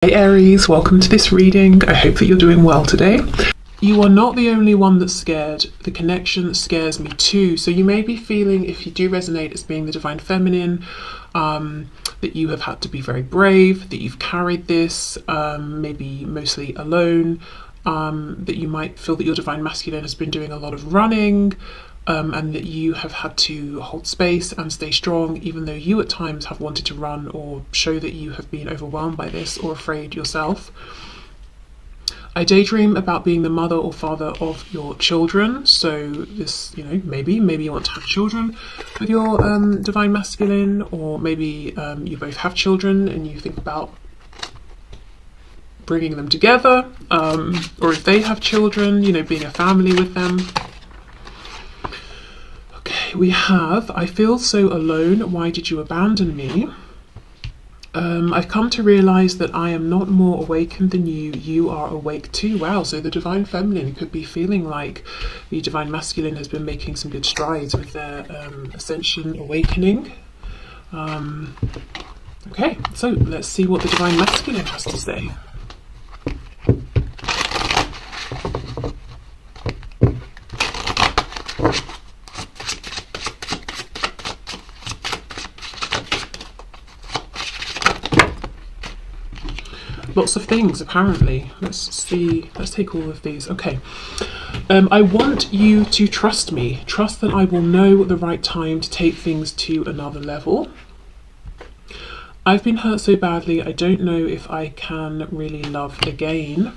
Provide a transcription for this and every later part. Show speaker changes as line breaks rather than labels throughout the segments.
Hey Aries, welcome to this reading. I hope that you're doing well today. You are not the only one that's scared. The connection scares me too. So you may be feeling, if you do resonate as being the divine feminine, that you have had to be very brave, that you've carried this, maybe mostly alone, that you might feel that your divine masculine has been doing a lot of running, and that you have had to hold space and stay strong, even though you at times have wanted to run or show that you have been overwhelmed by this or afraid yourself. I daydream about being the mother or father of your children. So this, maybe you want to have children with your divine masculine, or maybe you both have children and you think about bringing them together, or if they have children, being a family with them. We have, I feel so alone, why did you abandon me? I've come to realise that I am not more awakened than you, you are awake too. Wow, so the divine feminine could be feeling like the divine masculine has been making some good strides with their ascension awakening. Okay, so let's see what the divine masculine has to say. Lots of things, apparently. Let's see. Let's take all of these. Okay. I want you to trust me. Trust that I will know the right time to take things to another level. I've been hurt so badly, I don't know if I can really love again.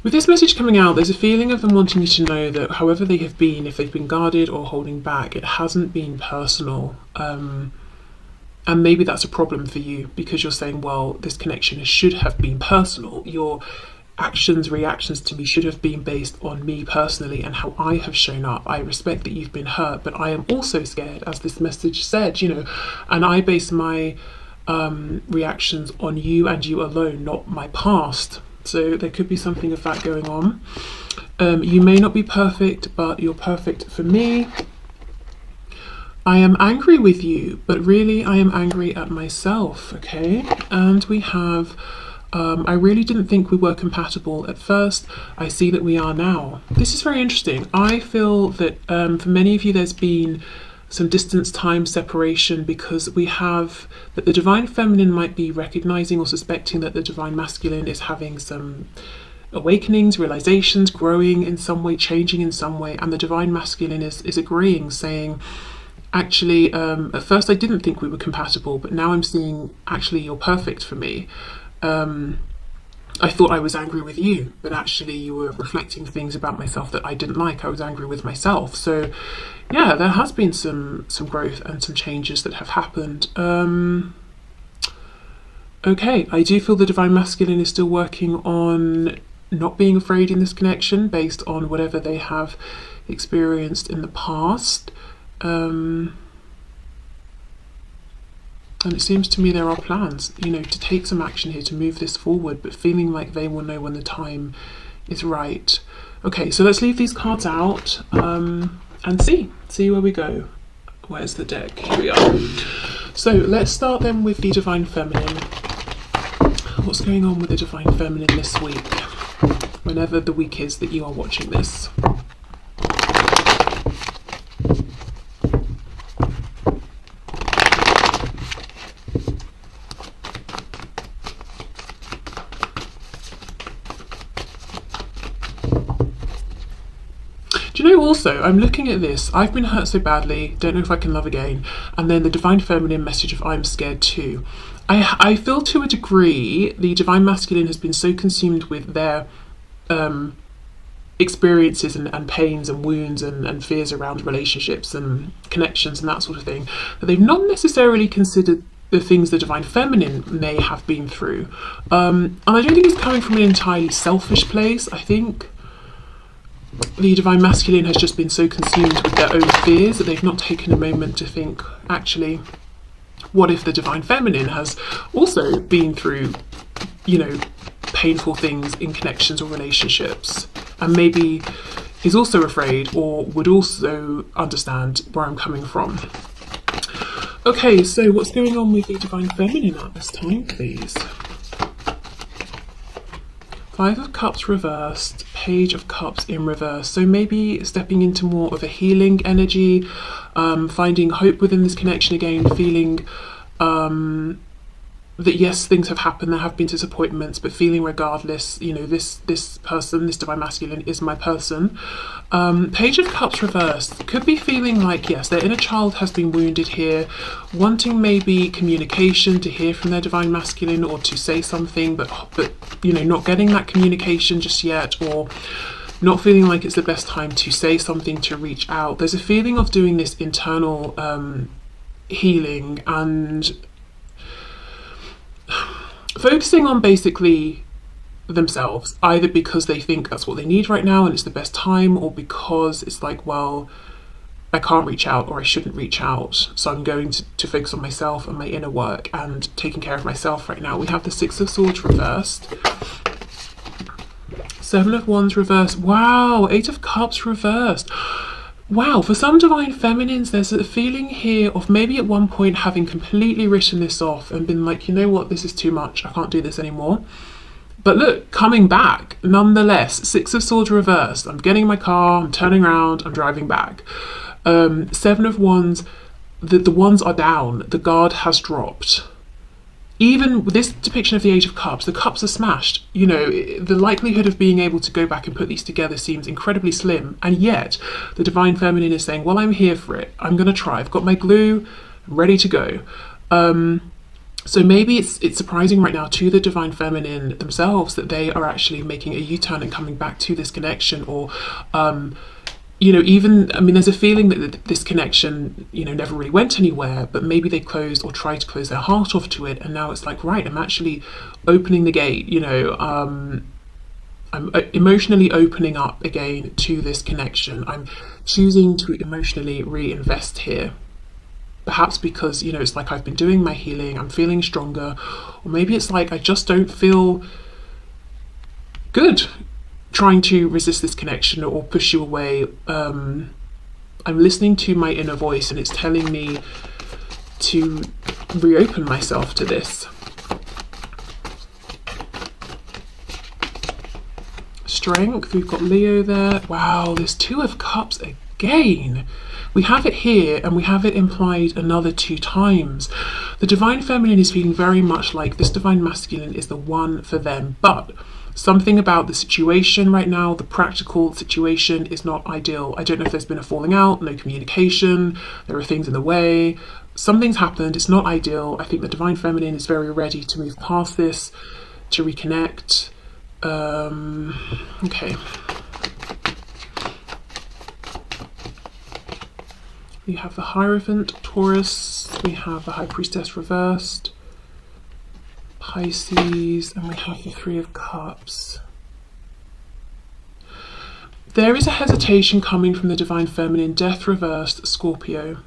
With this message coming out, there's a feeling of them wanting you to know that however they have been, if they've been guarded or holding back, it hasn't been personal. And maybe that's a problem for you because you're saying, well, this connection should have been personal. Your actions, reactions to me should have been based on me personally and how I have shown up. I respect that you've been hurt, but I am also scared, as this message said, and I base my reactions on you and you alone, not my past. So there could be something of that going on. You may not be perfect, but you're perfect for me. I am angry with you, but really I am angry at myself, okay? And we have, I really didn't think we were compatible at first. I see that we are now. This is very interesting. I feel that for many of you there's been some distance, time, separation, because we have that the divine feminine might be recognizing or suspecting that the divine masculine is having some awakenings, realizations, growing in some way, changing in some way, and the divine masculine is agreeing, saying, actually, at first I didn't think we were compatible, but now I'm seeing actually you're perfect for me. I thought I was angry with you, but actually you were reflecting things about myself that I didn't like. I was angry with myself. So yeah, there has been some growth and some changes that have happened. Okay, I do feel the divine masculine is still working on not being afraid in this connection based on whatever they have experienced in the past. And it seems to me there are plans, to take some action here, to move this forward, but feeling like they will know when the time is right. Okay, so let's leave these cards out and see where we go. Where's the deck? Here we are. So let's start then with the divine feminine. What's going on with the divine feminine this week, whenever the week is that you are watching this? Also, I'm looking at this, I've been hurt so badly, don't know if I can love again, and then the divine feminine message of I'm scared too. I feel to a degree the divine masculine has been so consumed with their experiences and pains and wounds and fears around relationships and connections and that sort of thing, that they've not necessarily considered the things the divine feminine may have been through. And I don't think it's coming from an entirely selfish place. I think the divine masculine has just been so consumed with their own fears that they've not taken a moment to think, actually, what if the divine feminine has also been through, painful things in connections or relationships, and maybe is also afraid or would also understand where I'm coming from. Okay, so what's going on with the Divine Feminine at this time, please? Five of Cups reversed, Page of Cups in reverse. So maybe stepping into more of a healing energy, finding hope within this connection again, feeling that yes, things have happened, there have been disappointments, but feeling regardless, you know, this person, this Divine Masculine is my person. Page of Cups reversed could be feeling like, yes, their inner child has been wounded here, wanting maybe communication, to hear from their Divine Masculine or to say something, but you know, not getting that communication just yet, or not feeling like it's the best time to say something, to reach out. There's a feeling of doing this internal healing and focusing on basically themselves, either because they think that's what they need right now and it's the best time, or because it's like, well, I can't reach out or I shouldn't reach out, so I'm going to focus on myself and my inner work and taking care of myself right now. We have the Six of Swords reversed, Seven of Wands reversed, wow, Eight of Cups reversed. Wow, for some Divine Feminines, there's a feeling here of maybe at one point having completely written this off and been like, you know what, this is too much, I can't do this anymore. But look, coming back, nonetheless, Six of Swords reversed. I'm getting in my car, I'm turning around, I'm driving back. Seven of Wands, the wands are down, the guard has dropped. Even with this depiction of the Age of Cups, the cups are smashed. You know, the likelihood of being able to go back and put these together seems incredibly slim. And yet, the Divine Feminine is saying, well, I'm here for it. I'm going to try. I've got my glue, I'm ready to go. So maybe it's surprising right now to the Divine Feminine themselves that they are actually making a U-turn and coming back to this connection, or you know, even, I mean, there's a feeling that this connection, you know, never really went anywhere, but maybe they closed or tried to close their heart off to it, and now it's like, right, I'm actually opening the gate, you know, I'm emotionally opening up again to this connection. I'm choosing to emotionally reinvest here. Perhaps because, you know, it's like I've been doing my healing, I'm feeling stronger, or maybe it's like I just don't feel good trying to resist this connection or push you away. I'm listening to my inner voice and it's telling me to reopen myself to this. Strength, we've got Leo there. Wow, there's Two of Cups again. We have it here and we have it implied another 2 times. The Divine Feminine is feeling very much like this Divine Masculine is the one for them, but something about the situation right now, the practical situation, is not ideal. I don't know if there's been a falling out, no communication, there are things in the way, something's happened, it's not ideal. I think the Divine Feminine is very ready to move past this, to reconnect. Okay. We have the Hierophant, Taurus, we have the High Priestess reversed, Pisces, and we have the Three of Cups. There is a hesitation coming from the Divine Feminine, Death reversed, Scorpio.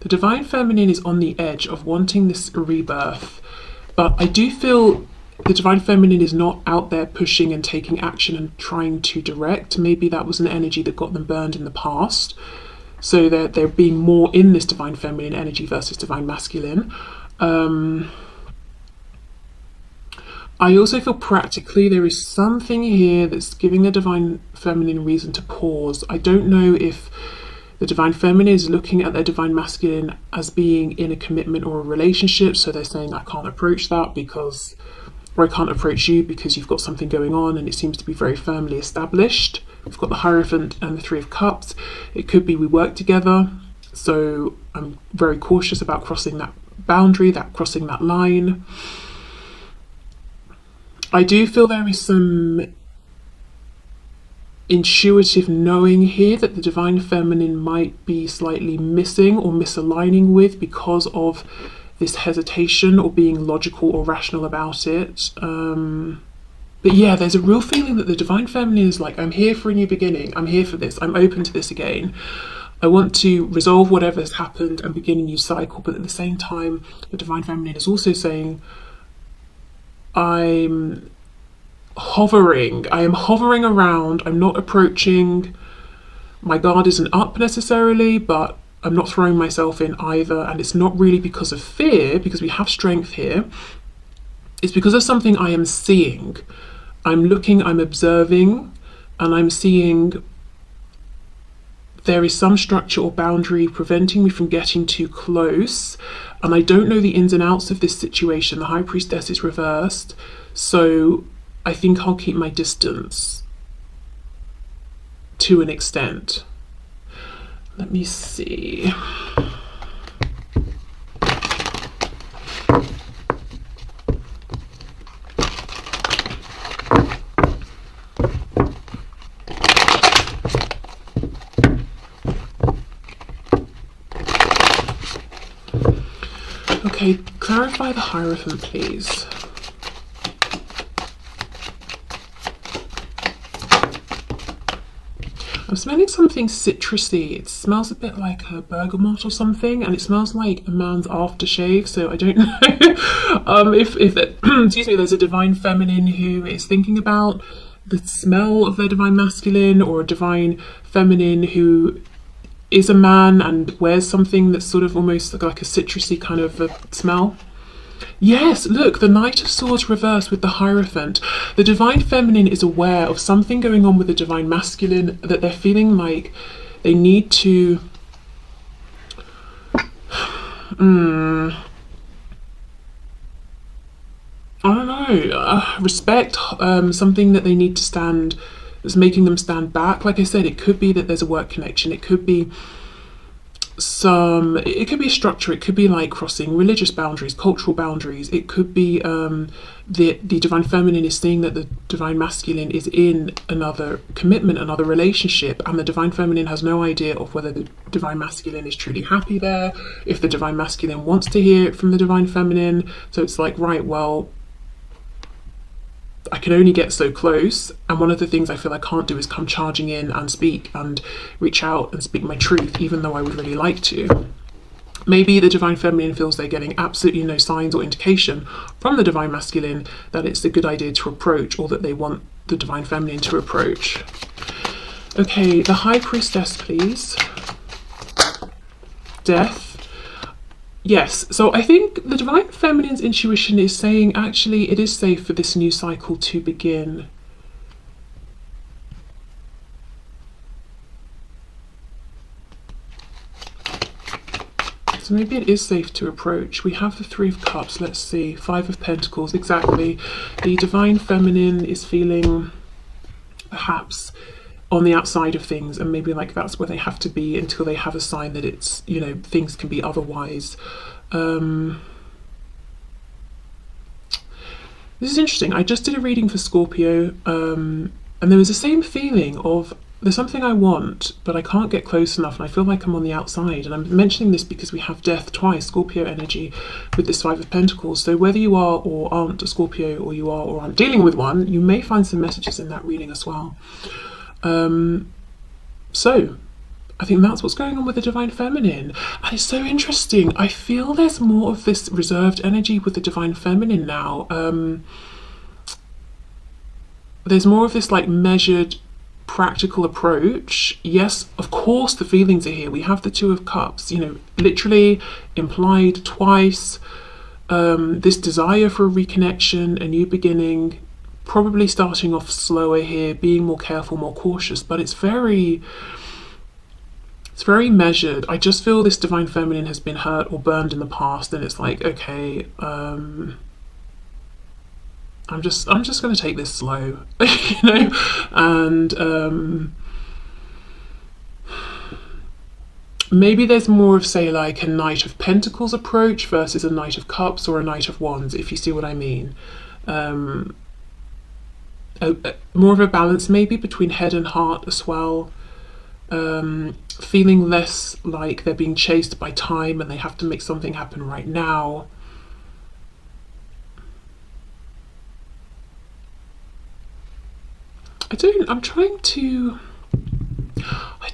The Divine Feminine is on the edge of wanting this rebirth, but I do feel the Divine Feminine is not out there pushing and taking action and trying to direct. Maybe that was an energy that got them burned in the past. So they're being more in this Divine Feminine energy versus Divine Masculine. I also feel practically there is something here that's giving the Divine Feminine reason to pause. I don't know if the Divine Feminine is looking at their Divine Masculine as being in a commitment or a relationship. So they're saying, I can't approach that because, or I can't approach you because you've got something going on and it seems to be very firmly established. We've got the Hierophant and the Three of Cups. It could be we work together. So I'm very cautious about crossing that boundary, crossing that line. I do feel there is some intuitive knowing here that the Divine Feminine might be slightly missing or misaligning with because of this hesitation or being logical or rational about it. But yeah, there's a real feeling that the Divine Feminine is like, I'm here for a new beginning, I'm here for this, I'm open to this again. I want to resolve whatever has happened and begin a new cycle, but at the same time, the Divine Feminine is also saying, I am hovering around, I'm not approaching, my guard isn't up necessarily, but I'm not throwing myself in either, and it's not really because of fear, because we have strength here. It's because of something I am seeing. I'm looking, I'm observing, and I'm seeing there is some structure or boundary preventing me from getting too close, and I don't know the ins and outs of this situation. The High Priestess is reversed, so I think I'll keep my distance to an extent. Let me see. Okay, clarify the Hierophant, please. I'm smelling something citrusy. It smells a bit like a bergamot or something, and it smells like a man's aftershave. So I don't know if excuse me, there's a divine feminine who is thinking about the smell of their divine masculine, or a divine feminine who is a man and wears something that's sort of almost like a citrusy kind of a smell. Yes, look, the Knight of Swords reversed with the Hierophant. The divine feminine is aware of something going on with the divine masculine, that they're feeling like they need to I don't know, respect something that they need to stand, that's making them stand back. Like I said, it could be that there's a work connection, it could be it could be a structure, it could be like crossing religious boundaries, cultural boundaries, it could be the divine feminine is seeing that the divine masculine is in another commitment, another relationship, and the divine feminine has no idea of whether the divine masculine is truly happy there, if the divine masculine wants to hear it from the divine feminine. So it's like, right, well, I can only get so close, and one of the things I feel I can't do is come charging in and speak and reach out and speak my truth, even though I would really like to. Maybe the divine feminine feels they're getting absolutely no signs or indication from the divine masculine that it's a good idea to approach, or that they want the divine feminine to approach. Okay, the High Priestess, please. Death. Yes, so I think the divine feminine's intuition is saying, actually, it is safe for this new cycle to begin. So maybe it is safe to approach. We have the Three of Cups, let's see, Five of Pentacles, exactly. The divine feminine is feeling perhaps on the outside of things, and maybe like that's where they have to be until they have a sign that it's, you know, things can be otherwise. This is interesting. I just did a reading for Scorpio, and there was the same feeling of, there's something I want, but I can't get close enough, and I feel like I'm on the outside. And I'm mentioning this because we have death twice, Scorpio energy, with this Five of Pentacles. So whether you are or aren't a Scorpio, or you are or aren't dealing with one, you may find some messages in that reading as well. So I think that's what's going on with the divine feminine, and it's so interesting. I feel there's more of this reserved energy with the divine feminine now. There's more of this like measured, practical approach. Yes, of course the feelings are here. We have the Two of Cups, you know, literally implied twice. This desire for a reconnection, a new beginning, probably starting off slower here, being more careful, more cautious, but it's very measured. I just feel this divine feminine has been hurt or burned in the past, and it's like, okay, I'm just going to take this slow, you know, and maybe there's more of, say, like a Knight of Pentacles approach versus a Knight of Cups or a Knight of Wands, if you see what I mean. More of a balance maybe between head and heart as well. Feeling less like they're being chased by time and they have to make something happen right now. I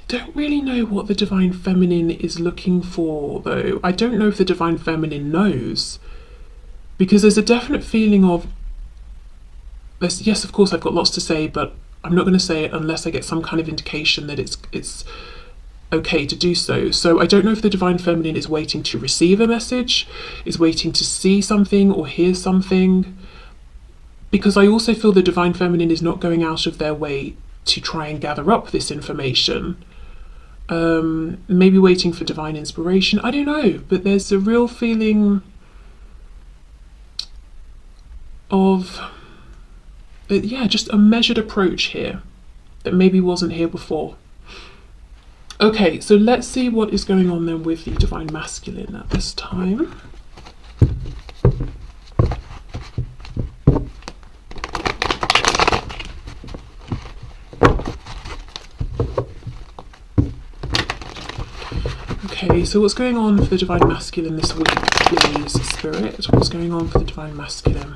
don't really know what the divine feminine is looking for, though. I don't know if the divine feminine knows, because there's a definite feeling of, yes, of course I've got lots to say, but I'm not going to say it unless I get some kind of indication that it's okay to do so. So I don't know if the Divine Feminine is waiting to receive a message, is waiting to see something or hear something, because I also feel the Divine Feminine is not going out of their way to try and gather up this information. Maybe waiting for divine inspiration, I don't know, but there's a real feeling of, yeah, just a measured approach here that maybe wasn't here before. Okay, so let's see what is going on then with the Divine Masculine at this time. Okay, so what's going on for the Divine Masculine this week, please, Spirit? What's going on for the Divine Masculine?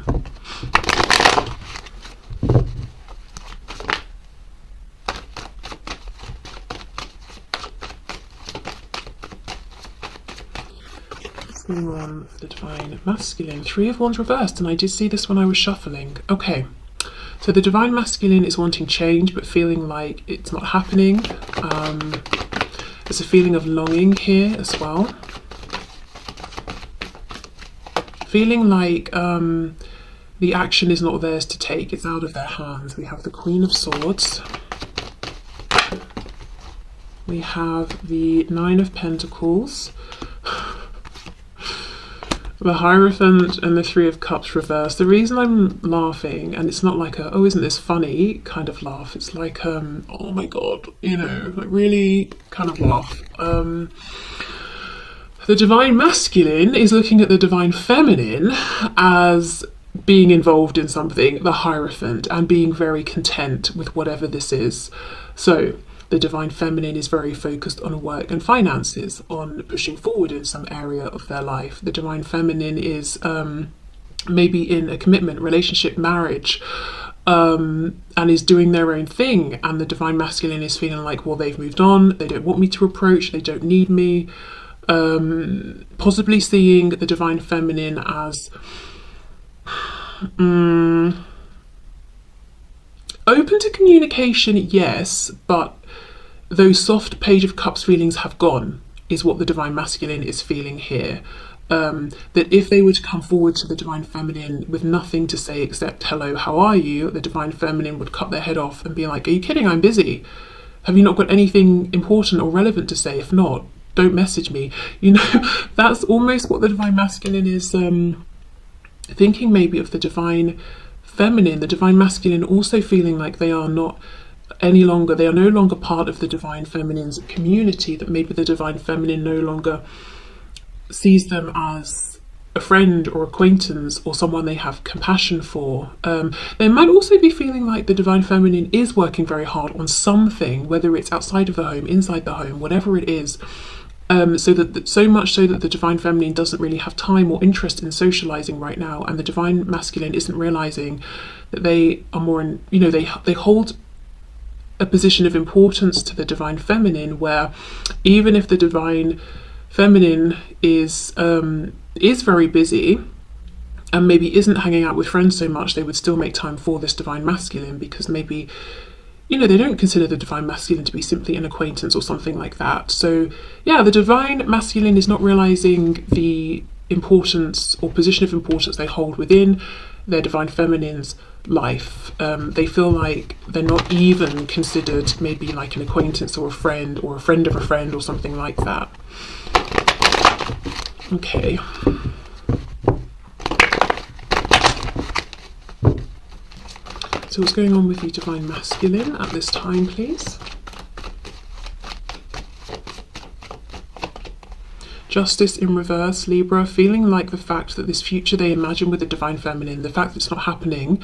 What's going on for the Divine Masculine? Three of Wands reversed, and I did see this when I was shuffling. Okay, so the Divine Masculine is wanting change, but feeling like it's not happening. There's a feeling of longing here as well. Feeling like the action is not theirs to take, it's out of their hands. We have the Queen of Swords. We have the Nine of Pentacles. The Hierophant and the Three of Cups reversed. The reason I'm laughing, and it's not like a, oh, isn't this funny kind of laugh. It's like, oh my God, you know, like really kind of laugh. The Divine Masculine is looking at the Divine Feminine as being involved in something, the Hierophant, and being very content with whatever this is. So the Divine Feminine is very focused on work and finances, on pushing forward in some area of their life. The Divine Feminine is maybe in a commitment, relationship, marriage, and is doing their own thing. And the Divine Masculine is feeling like, well, they've moved on, they don't want me to approach, they don't need me. Possibly seeing the Divine Feminine as open to communication, yes, but those soft Page of Cups feelings have gone, is what the Divine Masculine is feeling here. That if they were to come forward to the Divine Feminine with nothing to say except, hello, how are you? The Divine Feminine would cut their head off and be like, are you kidding? I'm busy. Have you not got anything important or relevant to say? If not, don't message me. You know, that's almost what the Divine Masculine is thinking maybe of the Divine Feminine. The Divine Masculine also feeling like they are not any longer, they are no longer part of the Divine Feminine's community, that maybe the Divine Feminine no longer sees them as a friend or acquaintance or someone they have compassion for. They might also be feeling like the Divine Feminine is working very hard on something, whether it's outside of the home, inside the home, whatever it is. So much so that the Divine Feminine doesn't really have time or interest in socializing right now, and the Divine Masculine isn't realizing that they are more in, you know, they hold a position of importance to the Divine Feminine, where even if the Divine Feminine is very busy and maybe isn't hanging out with friends so much, they would still make time for this Divine Masculine, because maybe, you know, they don't consider the Divine Masculine to be simply an acquaintance or something like that. So yeah, the Divine Masculine is not realizing the importance or position of importance they hold within their Divine Feminine's life. They feel like they're not even considered maybe like an acquaintance or a friend of a friend or something like that. Okay. So what's going on with the Divine Masculine at this time, please? Justice in reverse, Libra, feeling like the fact that this future they imagine with the Divine Feminine, the fact that it's not happening,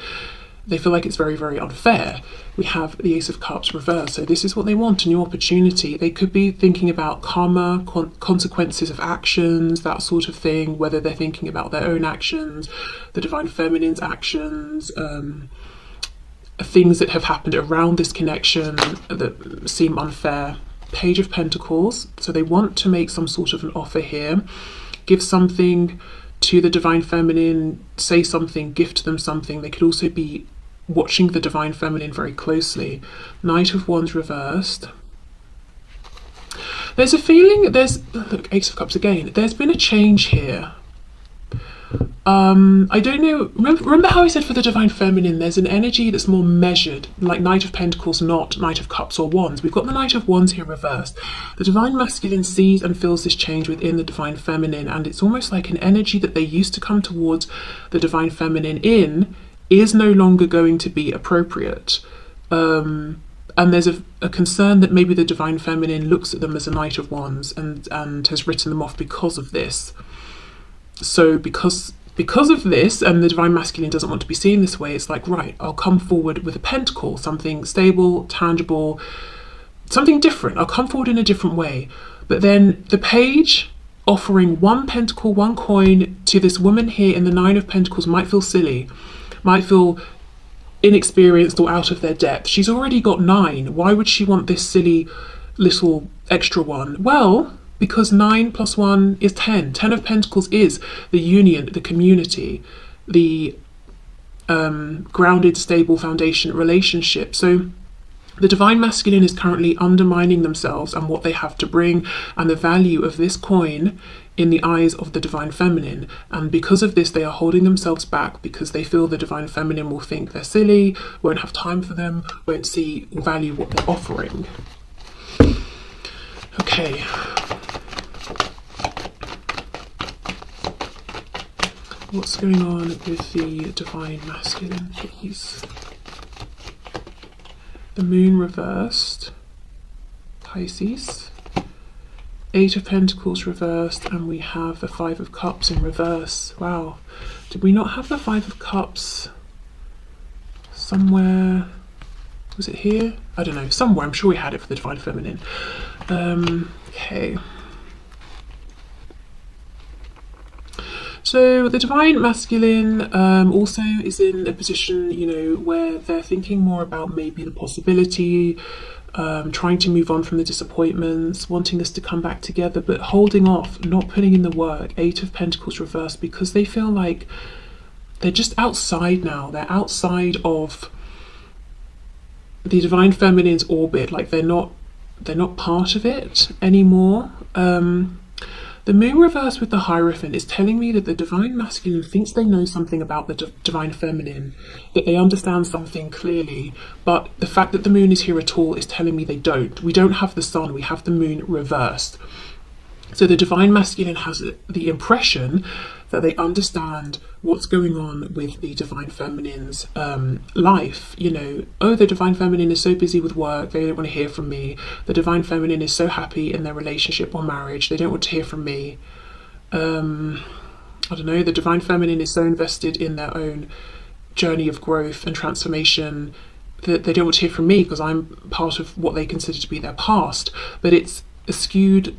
they feel like it's very, very unfair. We have the Ace of Cups reversed, so this is what they want, a new opportunity. They could be thinking about karma, consequences of actions, that sort of thing, whether they're thinking about their own actions, the Divine Feminine's actions, things that have happened around this connection that seem unfair. Page of Pentacles, so they want to make some sort of an offer here, give something to the Divine Feminine, say something, gift them something. They could also be watching the Divine Feminine very closely. Knight of Wands reversed. There's a feeling, look, Ace of Cups again. There's been a change here. I don't know, remember how I said for the Divine Feminine, there's an energy that's more measured, like Knight of Pentacles, not Knight of Cups or Wands. We've got the Knight of Wands here reversed. The Divine Masculine sees and feels this change within the Divine Feminine, and it's almost like an energy that they used to come towards the Divine Feminine in is no longer going to be appropriate. And there's a concern that maybe the Divine Feminine looks at them as a Knight of Wands and has written them off because of this. So because of this, and the Divine Masculine doesn't want to be seen this way, it's like, right, I'll come forward with a pentacle, something stable, tangible, something different. I'll come forward in a different way. But then the page offering one pentacle, one coin to this woman here in the Nine of Pentacles might feel silly, might feel inexperienced or out of their depth. She's already got 9. Why would she want this silly little extra one? Well, because 9 plus 1 is 10. 10 of Pentacles is the union, the community, the grounded, stable foundation relationship. So the Divine Masculine is currently undermining themselves and what they have to bring and the value of this coin in the eyes of the Divine Feminine. And because of this, they are holding themselves back because they feel the Divine Feminine will think they're silly, won't have time for them, won't see or value what they're offering. Okay. What's going on with the Divine Masculine, please? The Moon reversed, Pisces. 8 of Pentacles reversed, and we have the 5 of Cups in reverse. Wow. Did we not have the 5 of Cups somewhere? Was it here? I don't know, somewhere. I'm sure we had it for the Divine Feminine. Okay. So the Divine Masculine also is in a position, you know, where they're thinking more about maybe the possibility, trying to move on from the disappointments, wanting us to come back together, but holding off, not putting in the work. 8 of Pentacles reversed, because they feel like they're just outside now. They're outside of the Divine Feminine's orbit, like they're not part of it anymore. The Moon reverse with the Hierophant is telling me that the Divine Masculine thinks they know something about the Divine Feminine, that they understand something clearly, but the fact that the Moon is here at all is telling me they don't. We don't have the Sun, we have the Moon reversed. So the Divine Masculine has the impression that they understand what's going on with the Divine Feminine's life. You know, oh, the Divine Feminine is so busy with work, they don't want to hear from me. The Divine Feminine is so happy in their relationship or marriage, they don't want to hear from me. I don't know, the Divine Feminine is so invested in their own journey of growth and transformation that they don't want to hear from me because I'm part of what they consider to be their past. But it's a skewed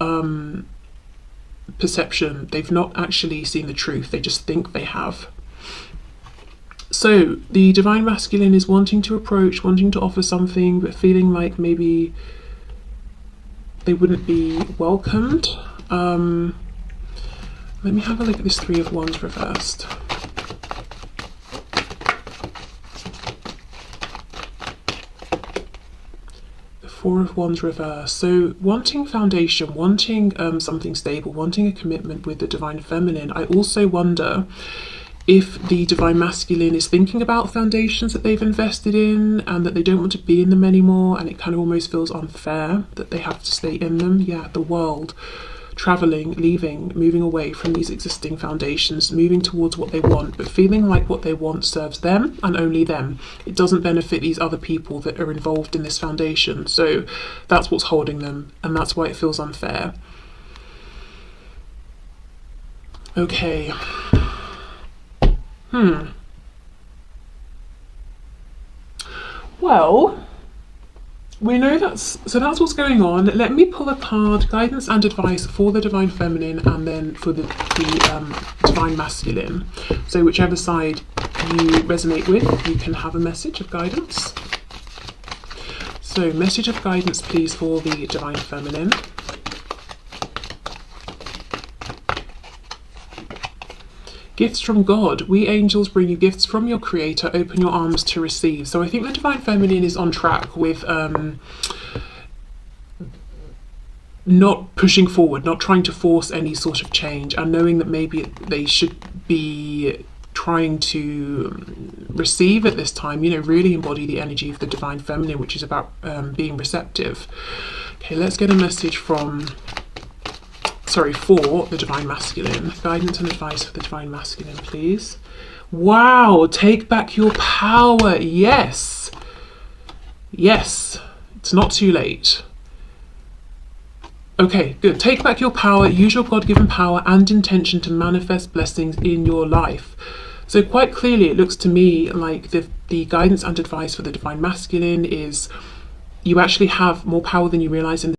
perception. They've not actually seen the truth, they just think they have. So the Divine Masculine is wanting to approach, wanting to offer something, but feeling like maybe they wouldn't be welcomed. Let me have a look at this 3 of Wands reversed. The 4 of Wands reversed. So wanting foundation, wanting something stable, wanting a commitment with the Divine Feminine. I also wonder if the Divine Masculine is thinking about foundations that they've invested in and that they don't want to be in them anymore, and it kind of almost feels unfair that they have to stay in them. Yeah, the world. Traveling, leaving, moving away from these existing foundations, moving towards what they want, but feeling like what they want serves them and only them. It doesn't benefit these other people that are involved in this foundation. So that's what's holding them, and that's why it feels unfair. Okay. Well, we know that's what's going on. Let me pull a card, guidance and advice for the Divine Feminine and then for the Divine Masculine. So whichever side you resonate with, you can have a message of guidance. So message of guidance, please, for the Divine Feminine. Gifts from God. We angels bring you gifts from your Creator. Open your arms to receive. So I think the Divine Feminine is on track with not pushing forward, not trying to force any sort of change, and knowing that maybe they should be trying to receive at this time, you know, really embody the energy of the divine feminine, which is about being receptive. Okay, let's get a message for the divine masculine. Guidance and advice for the divine masculine, please. Wow, take back your power. Yes. Yes, it's not too late. Okay, good. Take back your power, use your God-given power and intention to manifest blessings in your life. So quite clearly, it looks to me like the guidance and advice for the divine masculine is you actually have more power than you realize in